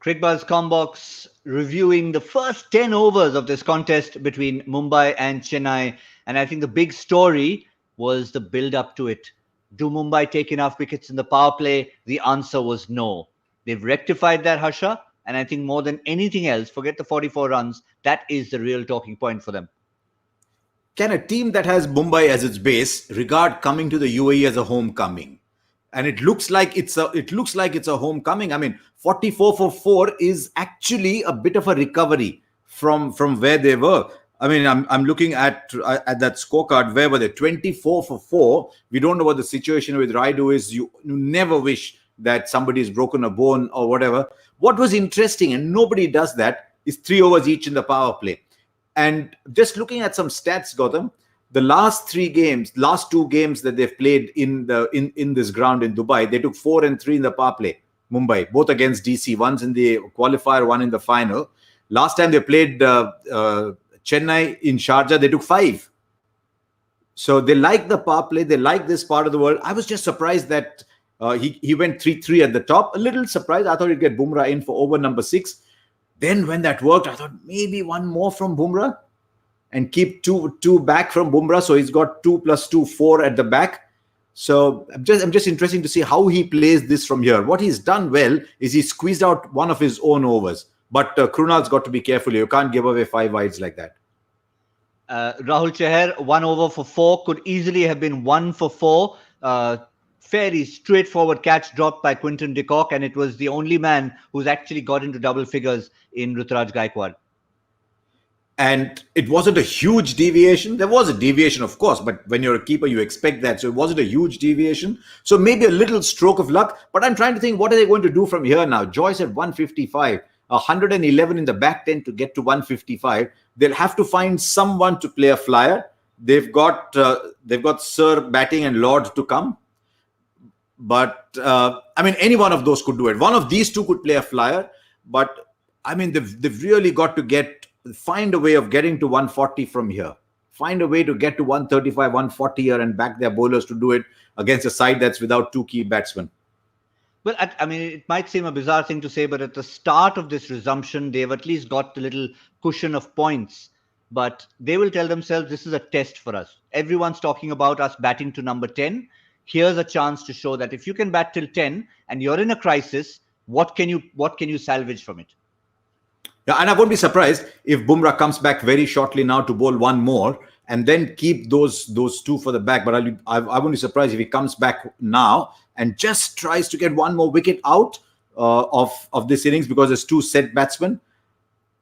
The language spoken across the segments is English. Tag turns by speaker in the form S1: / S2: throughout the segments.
S1: Cricbuzz Comm Box reviewing the first 10 overs of this contest between Mumbai and Chennai. And I think the big story was the build up to it. Do Mumbai take enough wickets in the power play? The answer was no. They've rectified that, Harsha. And I think more than anything else, forget the 44 runs, that is the real talking point for them.
S2: Can a team that has Mumbai as its base regard coming to the UAE as a homecoming? And it looks like it's a homecoming. I mean, 44 for 4 is actually a bit of a recovery from where they were. I mean, I'm looking at that scorecard. Where were they? 24 for 4. We don't know what the situation with Raidu is. You never wish that somebody's broken a bone or whatever. What was interesting, and nobody does that, is 3 overs each in the power play. And just looking at some stats, Gautam, the last 2 games that they've played in this ground in Dubai, they took 4 and 3 in the power play. Mumbai, both against DC, one's in the qualifier, one in the final. Last time they played Chennai in Sharjah, they took 5. So they like the power play. They like this part of the world. I was just surprised that he went 3-3 at the top. A little surprised. I thought he'd get Bumrah in for over number 6. Then when that worked, I thought maybe one more from Bumrah and keep two back from Bumrah. So he's got 2 + 2, 4 at the back. So I'm just interested to see how he plays this from here. What he's done well is he squeezed out one of his own overs. But Krunal's got to be careful. You can't give away 5 wides like that.
S1: Rahul Chahar, 1 over for 4, could easily have been 1 for 4. Fairly straightforward catch dropped by Quinton de Kock, and it was the only man who's actually got into double figures in Ruturaj Gaikwad.
S2: And it wasn't a huge deviation. There was a deviation, of course, but when you're a keeper, you expect that. So it wasn't a huge deviation. So maybe a little stroke of luck. But I'm trying to think, what are they going to do from here now? Joyce at 155, 111 in the back 10 to get to 155. They'll have to find someone to play a flyer. They've got Sir batting and Lord to come. But, I mean, any one of those could do it. One of these two could play a flyer. But, I mean, they've really got to find a way of getting to 140 from here. Find a way to get to 135, 140 here and back their bowlers to do it against a side that's without 2 key batsmen.
S1: Well, I mean, it might seem a bizarre thing to say, but at the start of this resumption, they've at least got the little cushion of points. But they will tell themselves, this is a test for us. Everyone's talking about us batting to number 10. Here's a chance to show that if you can bat till 10 and you're in a crisis, what can you salvage from it?
S2: Yeah, and I won't be surprised if Bumrah comes back very shortly now to bowl 1 more and then keep those 2 for the back. But I won't be surprised if he comes back now and just tries to get 1 more wicket out of this innings, because there's 2 set batsmen.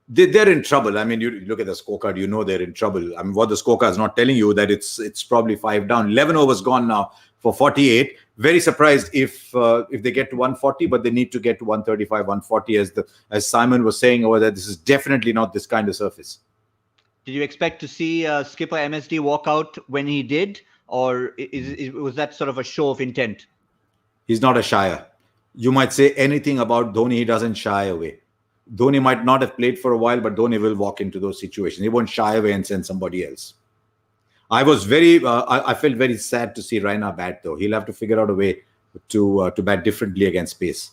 S2: They're in trouble. I mean, you look at the scorecard, you know they're in trouble. I mean, what the scorecard is not telling you that it's probably 5 down. 11 overs gone now for 48. Very surprised if they get to 140, but they need to get to 135, 140, as Simon was saying over there. This is definitely not this kind of surface.
S1: Did you expect to see skipper MSD walk out when he did, or was that sort of a show of intent?
S2: He's not a shyer. You might say anything about Dhoni, he doesn't shy away. Dhoni might not have played for a while, but Dhoni will walk into those situations. He won't shy away and send somebody else. I was I felt very sad to see Raina bat, though. He'll have to figure out a way to bat differently against pace.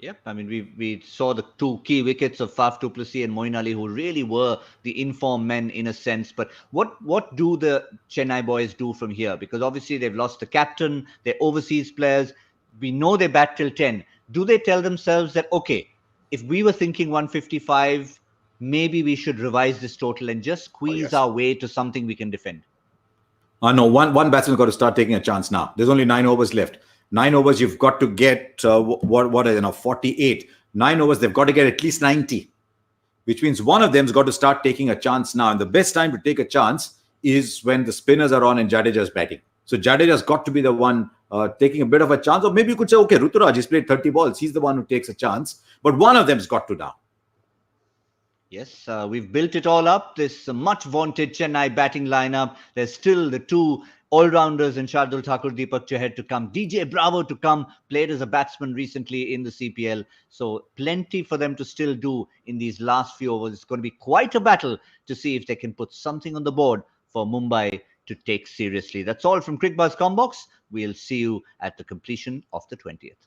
S1: Yep, I mean, we saw the 2 key wickets of Faf du Plessis and Moeen Ali, who really were the informed men in a sense. But what do the Chennai boys do from here? Because obviously they've lost the captain, they're overseas players. We know they bat till 10. Do they tell themselves that, okay, if we were thinking 155, maybe we should revise this total and just squeeze our way to something we can defend?
S2: No, one batsman's got to start taking a chance now. There's only 9 overs left. 9 overs, you've got to get, 48. 9 overs, they've got to get at least 90. Which means one of them's got to start taking a chance now. And the best time to take a chance is when the spinners are on and Jadeja's batting. So Jadeja's got to be the one taking a bit of a chance. Or maybe you could say, okay, Ruturaj, he's played 30 balls. He's the one who takes a chance. But one of them's got to now.
S1: Yes, we've built it all up. This much vaunted Chennai batting lineup. There's still the 2 all-rounders in Shardul Thakur, Deepak Chahar to come. DJ Bravo to come, played as a batsman recently in the CPL. So plenty for them to still do in these last few overs. It's going to be quite a battle to see if they can put something on the board for Mumbai to take seriously. That's all from Cricbuzz Comm Box. We'll see you at the completion of the 20th.